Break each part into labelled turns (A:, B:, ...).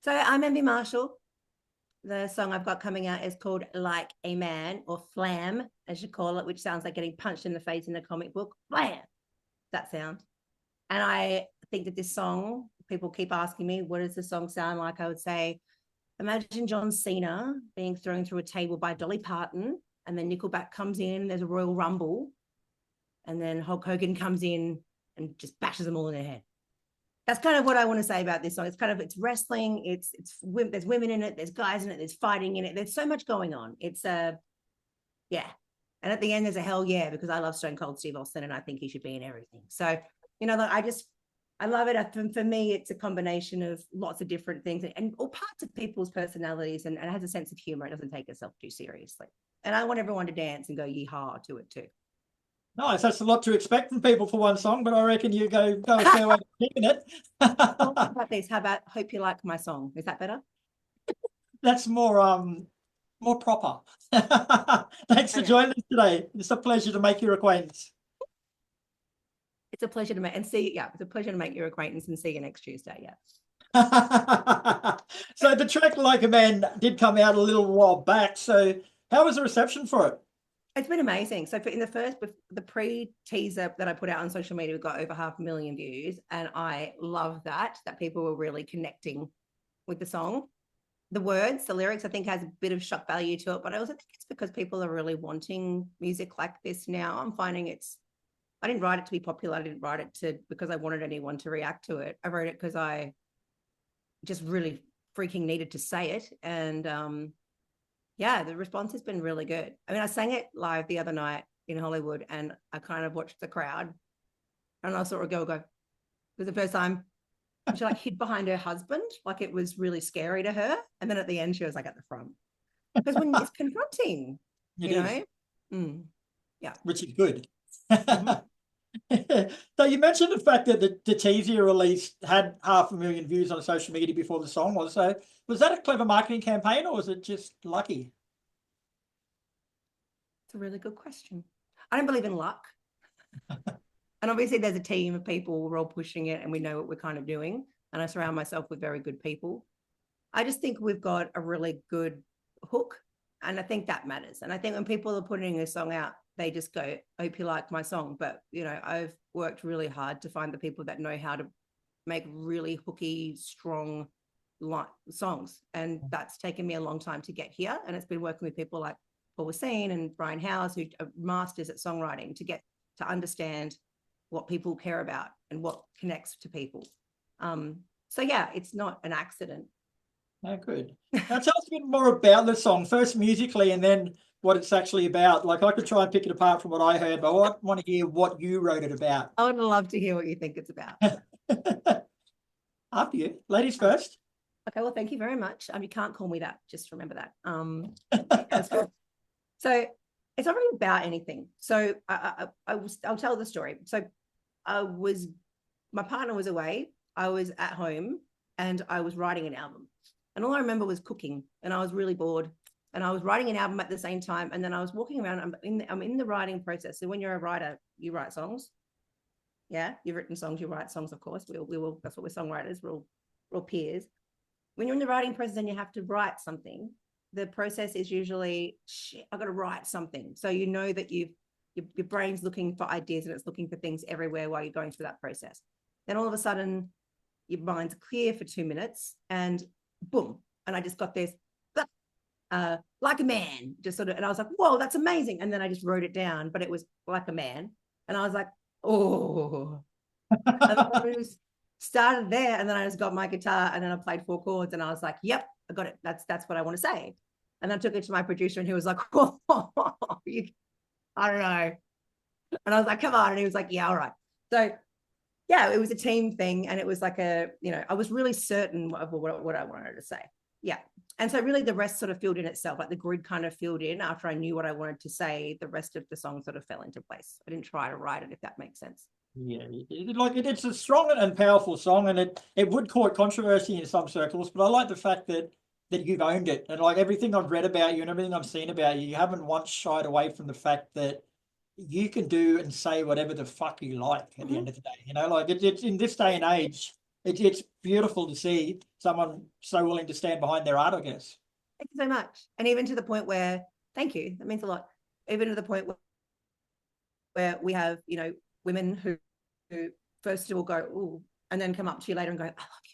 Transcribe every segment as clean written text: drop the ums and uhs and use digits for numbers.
A: So I'm Envy Marshall. The song I've got coming out is called Like a Man, or Flam, as you call it, which sounds like getting punched in the face in a comic book. Flam, that sound. And I think that this song, people keep asking me, what does the song sound like? I would say, imagine John Cena being thrown through a table by Dolly Parton, and then Nickelback comes in, there's a Royal Rumble, and then Hulk Hogan comes in and just bashes them all in their head. That's kind of what I want to say about this song. It's wrestling. There's women in it. There's guys in it. There's fighting in it. There's so much going on. Yeah. And at the end, there's a hell yeah, because I love Stone Cold Steve Austin and I think he should be in everything. So, I love it. For me, it's a combination of lots of different things and all parts of people's personalities, and it has a sense of humor. It doesn't take itself too seriously. And I want everyone to dance and go yeehaw to it too.
B: Nice. That's a lot to expect from people for one song, but I reckon you go a fair way to keeping it.
A: How about this? How about Hope You Like My Song? Is that better?
B: That's more proper. Thanks for joining us today. It's a pleasure to make your acquaintance.
A: It's a pleasure to make it's a pleasure to make your acquaintance and see you next Tuesday. Yeah.
B: So the track Like a Man did come out a little while back. So how was the reception for it?
A: It's been amazing. So in the pre-teaser that I put out on social media, we got over 500,000 views. And I love that people were really connecting with the song. The words, the lyrics, I think has a bit of shock value to it. But I also think it's because people are really wanting music like this now. I'm finding I didn't write it to be popular. I didn't write it because I wanted anyone to react to it. I wrote it because I just really freaking needed to say it. And yeah, the response has been really good. I mean, I sang it live the other night in Hollywood and I kind of watched the crowd and I saw a girl go. It was the first time she hid behind her husband. Like it was really scary to her. And then at the end, she was at the front. Because when it's confronting,
B: Yeah. Which is good. So you mentioned the fact that the teaser release had 500,000 views on social media before the song was. So was that a clever marketing campaign or was it just lucky?
A: It's a really good question. I don't believe in luck. And obviously there's a team of people, we're all pushing it and we know what we're kind of doing. And I surround myself with very good people. I just think we've got a really good hook. And I think that matters. And I think when people are putting a song out, they just go, I hope you like my song. But, I've worked really hard to find the people that know how to make really hooky, strong songs. And that's taken me a long time to get here. And it's been working with people like Paul Wassine and Brian Howes, who are masters at songwriting, to understand what people care about and what connects to people. So yeah, it's not an accident.
B: Oh, good. Now tell us a bit more about the song, first musically and then what it's actually about. Like I could try and pick it apart from what I heard, but I want to hear what you wrote it about.
A: I would love to hear what you think it's about.
B: After you. Ladies first.
A: Okay, well, thank you very much. You can't call me that. Just remember that. So it's not really about anything. So I'll tell the story. So my partner was away. I was at home and I was writing an album. And all I remember was cooking and I was really bored. And I was writing an album at the same time. And then I was walking around. I'm in the writing process. So when you're a writer, you write songs. Yeah, you've written songs, you write songs, of course. We will. That's what we're songwriters. We're all peers. When you're in the writing process and you have to write something, the process is usually, shit, I've got to write something. So you know that your brain's looking for ideas and it's looking for things everywhere while you're going through that process. Then all of a sudden, your mind's clear for 2 minutes and boom. And I just got this, like a man, just sort of, and I was like, whoa, that's amazing. And then I just wrote it down, but it was like a man. And I was like, oh. Started there, and then I just got my guitar and then I played 4 chords and I was like, yep, I got it. That's what I want to say. And I took it to my producer and he was like, oh, I don't know. And I was like, come on. And he was like, yeah, all right. So yeah, it was a team thing. And it was like I was really certain of what I wanted to say. Yeah. And so really the rest sort of filled in itself, like the grid kind of filled in after I knew what I wanted to say. The rest of the song sort of fell into place. I didn't try to write it, if that makes sense.
B: Yeah, it's a strong and powerful song, and it would cause controversy in some circles, but I like the fact that you've owned it. And like everything I've read about you and everything I've seen about you, you haven't once shied away from the fact that you can do and say whatever the fuck you like at the end of the day. Like it's in this day and age, It's beautiful to see someone so willing to stand behind their art, I guess.
A: Thank you so much. And even to the point where, thank you, that means a lot. Even to the point where we have, you know, women who first of all go, ooh, and then come up to you later and go, I love you.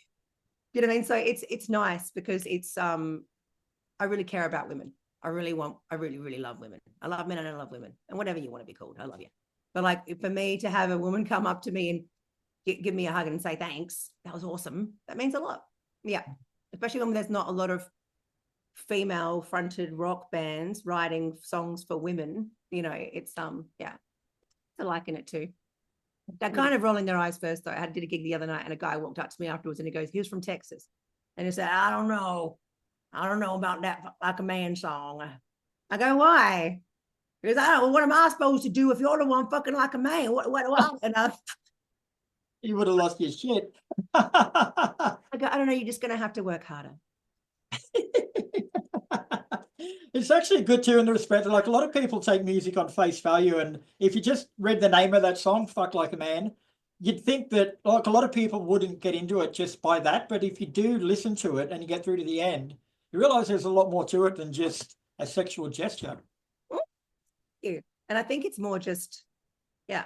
A: You know what I mean? So it's nice because it's I really care about women. I really, really love women. I love men and I love women. And whatever you want to be called, I love you. But like for me to have a woman come up to me and give me a hug and say thanks, that was awesome. That means a lot. Yeah. Especially when there's not a lot of female fronted rock bands writing songs for women. You know, it's yeah. I liking it too. They're kind of rolling their eyes first though. I did a gig the other night and a guy walked up to me afterwards and he goes, he was from Texas. And he said, I don't know about that Like a Man song. I go, why? He goes, I don't know, what am I supposed to do if you're the one fucking like a man? What do I? And
B: You would have lost your shit.
A: I go, I don't know, you're just gonna have to work harder.
B: It's actually good too in the respect that like a lot of people take music on face value, and if you just read the name of that song, Fuck Like a Man, you'd think that like a lot of people wouldn't get into it just by that, but if you do listen to it and you get through to the end, you realize there's a lot more to it than just a sexual gesture.
A: Yeah. And I think it's more just, yeah,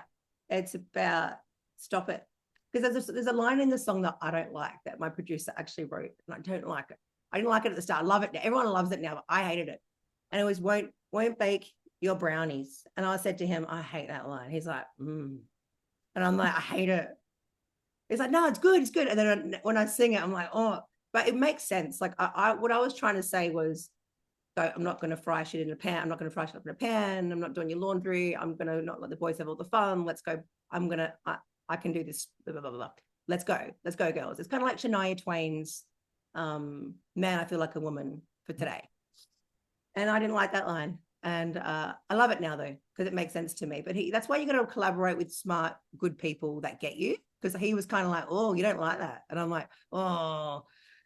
A: it's about stop it. Because there's a line in the song that I don't like that my producer actually wrote, and I don't like it. I didn't like it at the start. I love it now. Everyone loves it now, but I hated it. And it was won't bake your brownies. And I said to him, I hate that line. He's like, And I'm like, I hate it. He's like, no, it's good. It's good. And then when I sing it, I'm like, oh, but it makes sense. Like what I was trying to say was, so I'm not going to fry shit in a pan. I'm not going to fry shit up in a pan. I'm not doing your laundry. I'm going to not let the boys have all the fun. Let's go. I can do this. Blah, blah, blah, blah. Let's go, girls. It's kind of like Shania Twain's Man, I Feel Like a Woman for today. And I didn't like that line. And I love it now though, because it makes sense to me. But that's why you got to collaborate with smart, good people that get you. Because he was kind of like, oh, you don't like that. And I'm like, oh.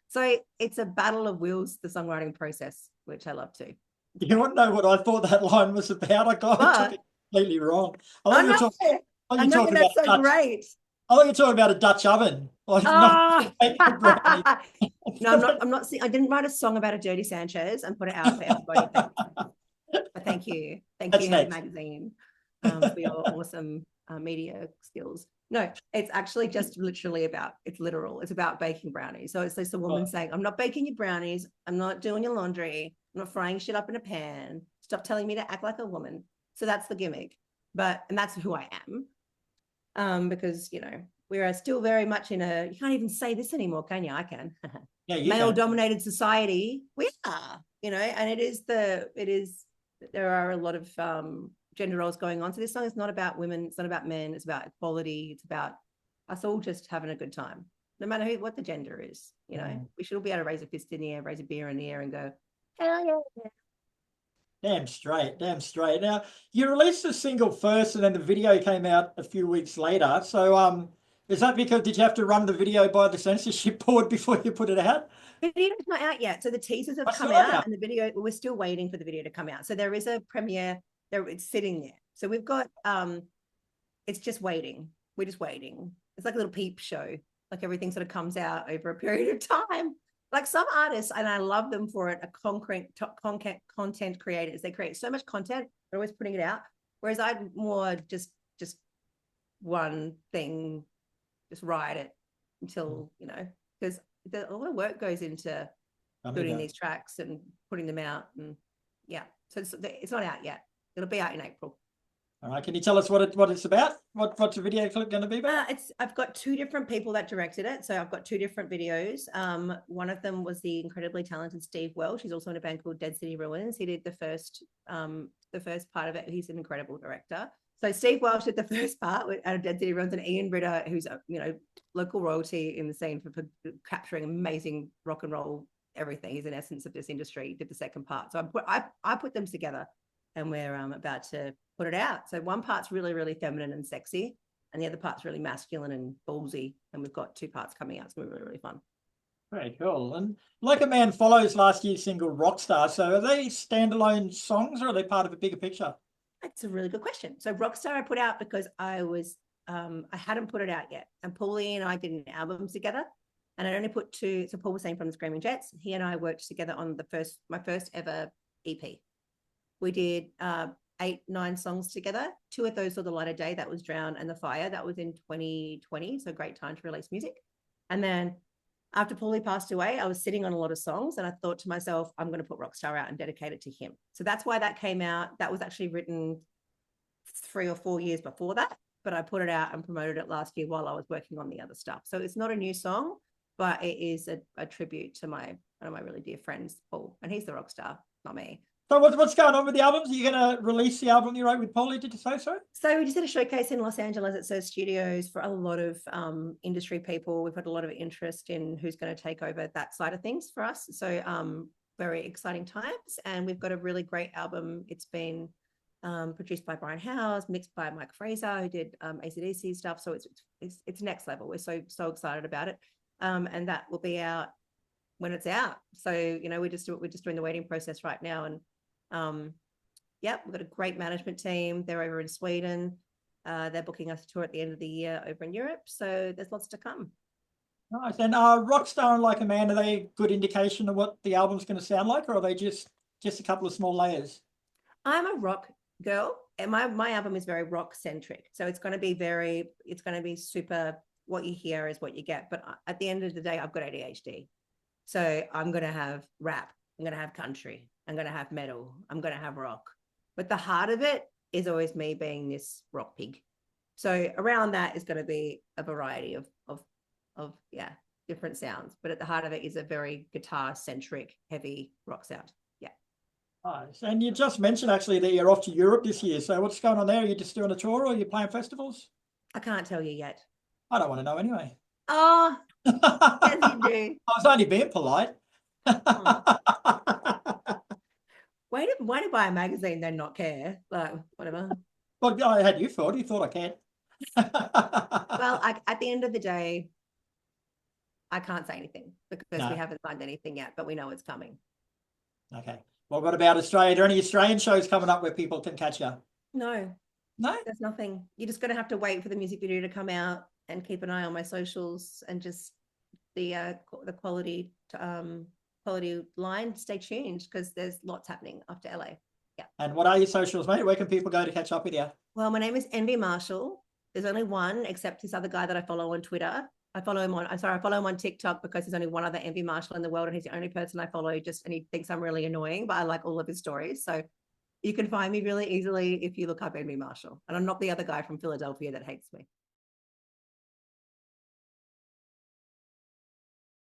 A: So it's a battle of wills, the songwriting process, which I love too.
B: You want to know what I thought that line was about? I took it completely wrong. I thought
A: that's so great.
B: I thought you're talking about a Dutch oven. Like,
A: no, I'm not. I didn't write a song about a dirty Sanchez and put it out for everybody. Thank you, Head Magazine, for your awesome media skills. No, it's actually just literally it's literal. It's about baking brownies. So it's just a woman saying, I'm not baking your brownies. I'm not doing your laundry. I'm not frying shit up in a pan. Stop telling me to act like a woman. So that's the gimmick. And that's who I am. Because, you know, we are still very much in you can't even say this anymore, can you? I can.
B: Yeah,
A: male-dominated society. We are, you know, and there are a lot of gender roles going on. So this song is not about women. It's not about men. It's about equality. It's about us all just having a good time, no matter what the gender is. You know, we should all be able to raise a fist in the air, raise a beer in the air and go, hell yeah.
B: Damn straight. Now, you released a single first and then the video came out a few weeks later. So is that because did you have to run the video by the censorship board before you put it out?
A: The video's not out yet. So the teasers have come out and the video, we're still waiting for the video to come out. So there is a premiere there, it's sitting there. So we've got it's just waiting. We're just waiting. It's like a little peep show. Like everything sort of comes out over a period of time. Like some artists, and I love them for it, are content creators. They create so much content, they're always putting it out. Whereas I'm more just one thing, just write it until, you know, because a lot of work goes into building these tracks and putting them out. And yeah, so it's not out yet. It'll be out in April.
B: All right. Can you tell us what it's about? What's the video clip going to be about?
A: I've got two different people that directed it. So I've got two different videos. One of them was the incredibly talented Steve Welsh. He's also in a band called Dead City Ruins. He did the first part of it. He's an incredible director. So Steve Welsh did the first part out of Dead City Ruins, and Ian Ritter, who's local royalty in the scene for capturing amazing rock and roll everything. He's an essence of this industry. Did the second part. So I put them together, and we're about to put it out. So one part's really, really feminine and sexy, and the other part's really masculine and ballsy. And we've got two parts coming out. It's going to be really, really fun.
B: Very cool. And Like a Man follows last year's single Rockstar. So are they standalone songs or are they part of a bigger picture?
A: That's a really good question. So Rockstar I put out because I hadn't put it out yet. And Paulie and I did an album together. And I only put two. So Paul was saying from the Screaming Jets. He and I worked together on my first ever EP. We did 8, 9 songs together. 2 of those saw the light of day. That was Drown and The Fire. That was in 2020. So great time to release music. And then after Paulie passed away, I was sitting on a lot of songs and I thought to myself, I'm going to put Rockstar out and dedicate it to him. So that's why that came out. That was actually written 3 or 4 years before that, but I put it out and promoted it last year while I was working on the other stuff. So it's not a new song, but it is a tribute to one of my really dear friends, Paul, and he's the rock star, not me.
B: So what's going on with the albums? Are you going to release the album you wrote with Paulie? Did you say so?
A: So we just did a showcase in Los Angeles at SERS Studios for a lot of industry people. We've had a lot of interest in who's going to take over that side of things for us. So very exciting times. And we've got a really great album. It's been produced by Brian Howes, mixed by Mike Fraser, who did AC/DC stuff. So it's next level. We're so excited about it. And that will be out when it's out. So, you know, we're just doing the waiting process right now. And yeah, we've got a great management team. They're over in Sweden. They're booking us a tour at the end of the year over in Europe. So there's lots to come.
B: Nice. And Rockstar and Like a Man, are they a good indication of what the album's going to sound like, or are they just a couple of small layers?
A: I'm a rock girl, and my album is very rock centric. So it's going to be super, what you hear is what you get. But at the end of the day, I've got ADHD. So I'm going to have rap. I'm going to have country. I'm going to have metal. I'm going to have rock. But the heart of it is always me being this rock pig. So around that is going to be a variety of different sounds. But at the heart of it is a very guitar centric, heavy rock sound. Yeah.
B: Nice. And you just mentioned actually that you're off to Europe this year. So what's going on there? Are you just doing a tour, or are you playing festivals?
A: I can't tell you yet.
B: I don't want to know anyway.
A: Oh, yes, you do.
B: I was only being polite.
A: Why to buy a magazine then not care? Like, whatever.
B: Well, I had you thought. You thought I cared.
A: Well, at the end of the day, I can't say anything because we haven't signed anything yet, but we know it's coming.
B: Okay. Well, what about Australia? Are there any Australian shows coming up where people can catch you?
A: No.
B: No?
A: There's nothing. You're just going to have to wait for the music video to come out and keep an eye on my socials and just the quality line. Stay tuned because there's lots happening after LA. Yeah.
B: And what are your socials, mate? Where can people go to catch up with you?
A: Well, my name is Envy Marshall. There's only one, except this other guy that I follow on Twitter. I follow him on TikTok because there's only one other Envy Marshall in the world, and he's the only person I follow. And he thinks I'm really annoying, but I like all of his stories. So you can find me really easily if you look up Envy Marshall. And I'm not the other guy from Philadelphia that hates me.